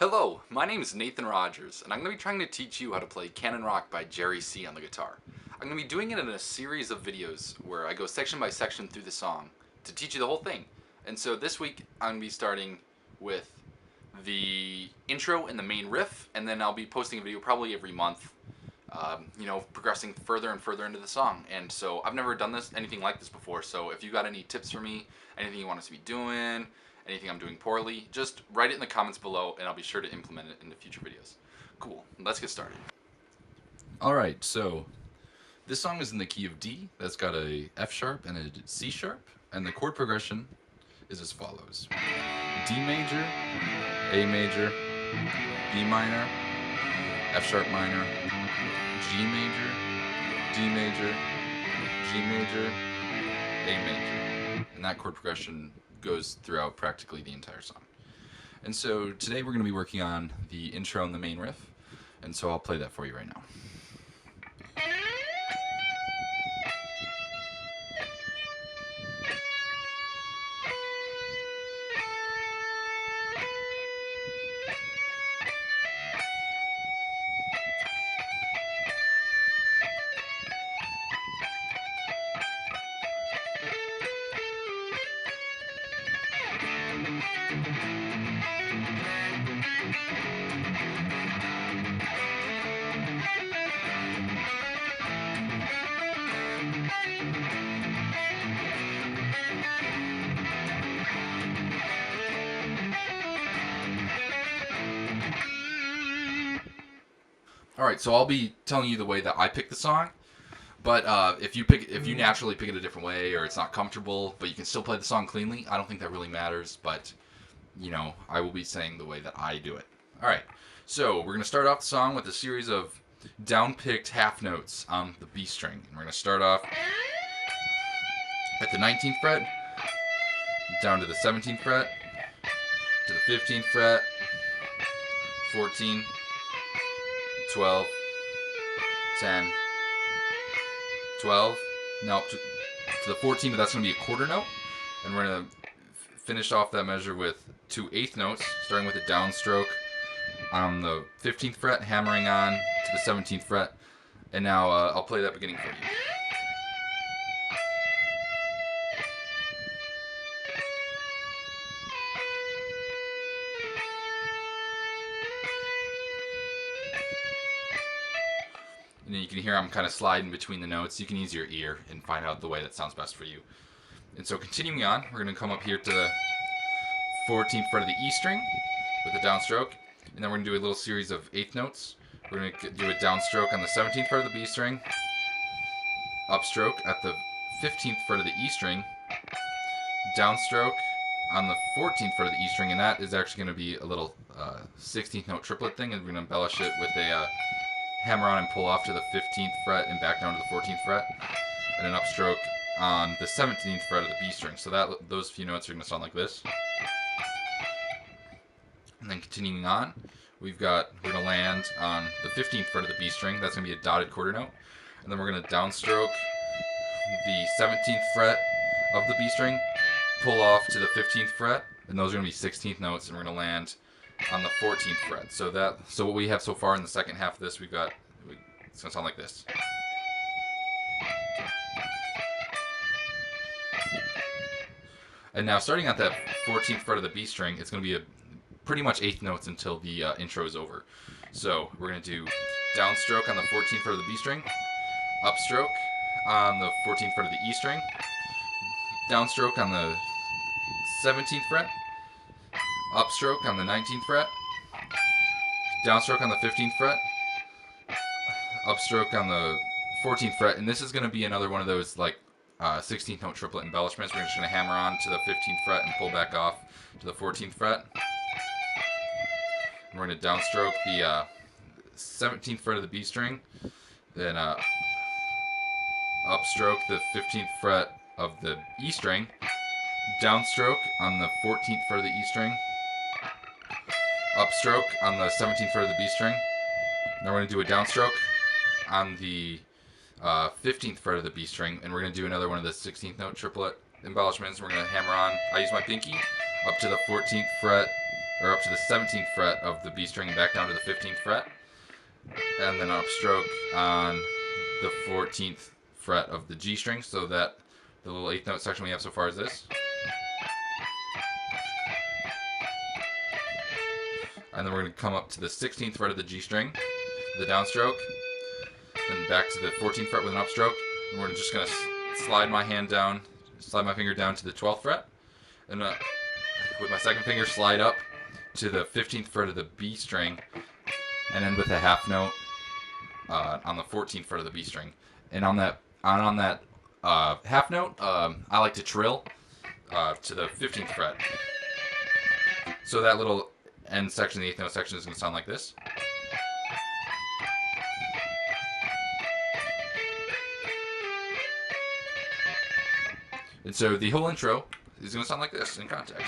Hello, my name is Nathan Rogers, and I'm going to be trying to teach you how to play Canon Rock by Jerry C on the guitar. I'm going to be doing it in a series of videos where I go section by section through the song to teach you the whole thing. And so this week I'm going to be starting with the intro and the main riff, and then I'll be posting a video probably every month, progressing further and further into the song. And so I've never done anything like this before, so if you got any tips for me, anything you want us to be doing, anything I'm doing poorly, just write it in the comments below and I'll be sure to implement it into future videos. Cool, let's get started. Alright, so this song is in the key of D. That's got a F sharp and a C sharp, and the chord progression is as follows: D major, A major, B minor, F sharp minor, G major, D major, G major, A major. And that chord progression goes throughout practically the entire song. And so today we're going to be working on the intro and the main riff, and so I'll play that for you right now. Alright, so I'll be telling you the way that I pick the song, but if you naturally pick it a different way, or it's not comfortable, but you can still play the song cleanly, I don't think that really matters, but, I will be saying the way that I do it. Alright, so we're going to start off the song with a series of down-picked half notes on the B string. And we're going to start off at the 19th fret, down to the 17th fret, to the 15th fret, 14, 12, 10, 12, now up to the 14th, but that's going to be a quarter note, and we're going to finish off that measure with two eighth notes, starting with a downstroke on the 15th fret, hammering on to the 17th fret, and now I'll play that beginning for you. And you can hear I'm kind of sliding between the notes. You can use your ear and find out the way that sounds best for you. And so continuing on, we're going to come up here to the 14th fret of the E string with a downstroke. And then we're going to do a little series of eighth notes. We're going to do a downstroke on the 17th fret of the B string, upstroke at the 15th fret of the E string, downstroke on the 14th fret of the E string, and that is actually going to be a little 16th note triplet thing, and we're going to embellish it with a hammer on and pull off to the 15th fret and back down to the 14th fret, and an upstroke on the 17th fret of the B string. So those few notes are going to sound like this. And then continuing on, we're going to land on the 15th fret of the B string. That's going to be a dotted quarter note. And then we're going to downstroke the 17th fret of the B string, pull off to the 15th fret, and those are going to be 16th notes, and we're going to land on the 14th fret. So what we have so far in the second half of this, it's going to sound like this. And now starting at that 14th fret of the B string, it's going to be pretty much eighth notes until the intro is over. So we're going to do downstroke on the 14th fret of the B string, upstroke on the 14th fret of the E string, downstroke on the 17th fret, upstroke on the 19th fret, downstroke on the 15th fret, upstroke on the 14th fret, and this is going to be another one of those like 16th note triplet embellishments. We're just going to hammer on to the 15th fret and pull back off to the 14th fret. And we're going to downstroke the 17th fret of the B string, then upstroke the 15th fret of the E string, downstroke on the 14th fret of the E string, upstroke on the 17th fret of the B string. Now we're going to do a downstroke on the 15th fret of the B string, and we're going to do another one of the 16th note triplet embellishments. We're going to hammer on, I use my pinky, up to the 14th fret, or up to the 17th fret of the B string and back down to the 15th fret, and then upstroke on the 14th fret of the G string, so that the little 8th note section we have so far is this. And then we're going to come up to the 16th fret of the G string, the downstroke, then back to the 14th fret with an upstroke, and we're just going to slide my finger down to the 12th fret, and with my second finger slide up to the 15th fret of the B string, and end with a half note on the 14th fret of the B string. And on that half note, I like to trill to the 15th fret. So that little end section, the 8th note section, is going to sound like this. And so the whole intro is going to sound like this in context.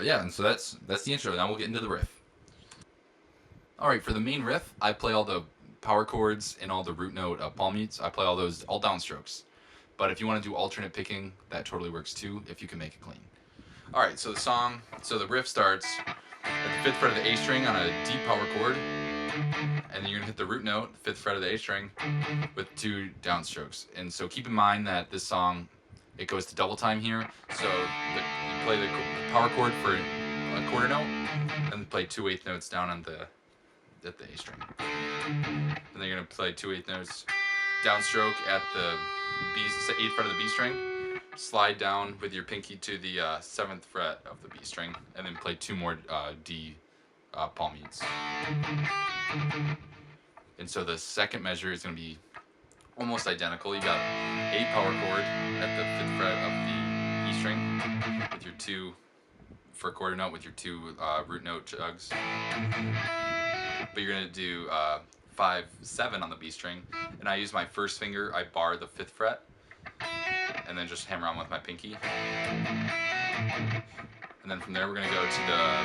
Yeah, and so that's the intro. Now we'll get into the riff. Alright, for the main riff, I play all the power chords and all the root note palm mutes. I play all those, all downstrokes. But if you want to do alternate picking, that totally works too, if you can make it clean. Alright, so the riff starts at the 5th fret of the A string on a D power chord, and then you're going to hit the root note, the 5th fret of the A string, with 2 downstrokes. And so keep in mind that this song, it goes to double time here, so you play the power chord for a quarter note, and then play 2 8th notes down on at the A string. And then you're going to play 2 8th notes, downstroke at the 8th fret of the B string, slide down with your pinky to the 7th fret of the B string, and then play 2 more D palm mutes. And so the second measure is going to be almost identical. You got A power chord at the 5th fret of the E string with your 2 for a quarter note with your 2 root note chugs. But you're going to do 5 7 on the B string, and I use my first finger. I bar the 5th fret, and then just hammer on with my pinky. And then from there we're going to go to the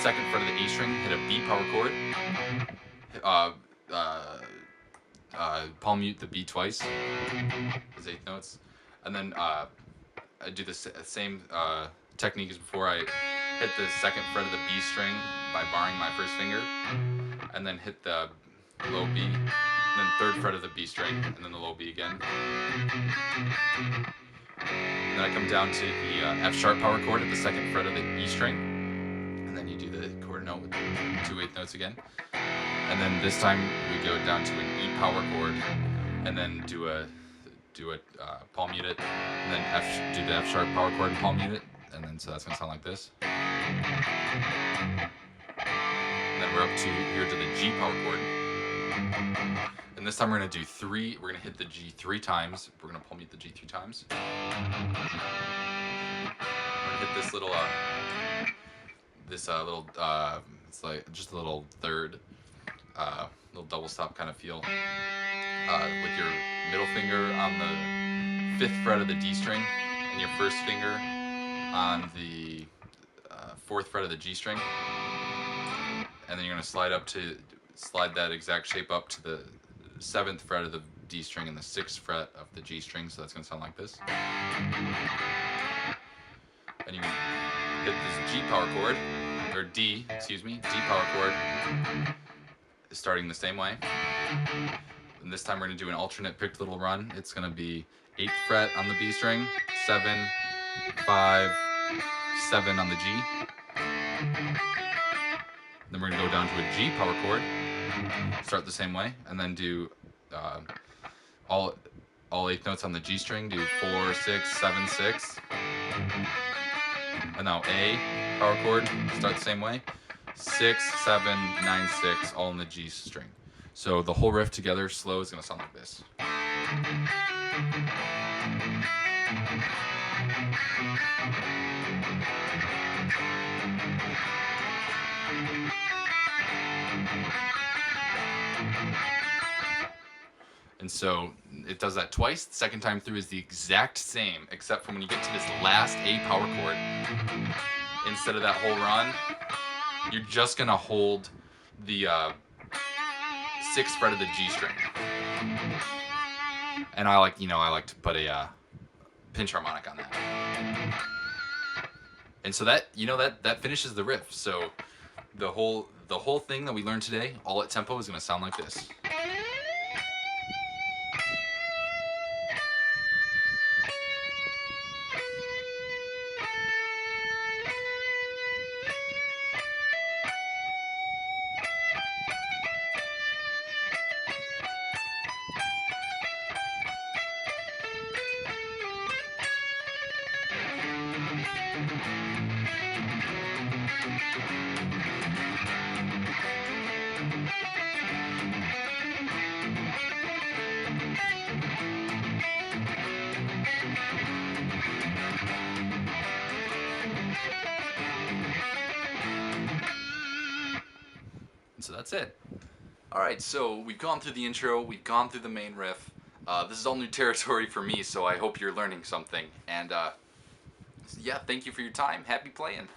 2nd fret of the A string, hit a B power chord, palm mute the B twice, those 8th notes, and then I do the same technique as before. I hit the 2nd fret of the B string by barring my first finger, and then hit the low B, and then 3rd fret of the B string, and then the low B again. And then I come down to the F sharp power chord at the 2nd fret of the E string, and then you do the quarter note with 2 8th notes again. And then this time we go down to an E power chord, and then do a palm mute it, and then do the F sharp power chord and palm mute it, and then so that's gonna sound like this. And then we're up to here to the G power chord, and this time we're gonna do 3. We're gonna hit the G 3 times. We're gonna palm mute the G 3 times. I'm gonna hit this little it's like just a little third. Little double stop kind of feel with your middle finger on the 5th fret of the D string and your first finger on the 4th fret of the G string, and then you're going to slide that exact shape up to the 7th fret of the D string and the 6th fret of the G string, so that's going to sound like this. And you hit this G power chord, or D power chord, starting the same way. And this time we're going to do an alternate picked little run. It's going to be 8th fret on the B string, 7, 5, 7 on the G. Then we're going to go down to a G power chord, start the same way, and then do all 8th notes on the G string, do 4, 6, 7, 6. And now A power chord, start the same way. 6, 7, 9, 6, all in the G string. So the whole riff together, slow, is going to sound like this. And so it does that twice. The second time through is the exact same, except for when you get to this last A power chord, instead of that whole run, you're just gonna hold the 6th fret of the G string. And I like to put a pinch harmonic on that. And so that that finishes the riff. So the whole thing that we learned today, all at tempo, is gonna sound like this. So that's it. Alright, so we've gone through the intro, we've gone through the main riff. This is all new territory for me, so I hope you're learning something. And yeah, thank you for your time. Happy playing.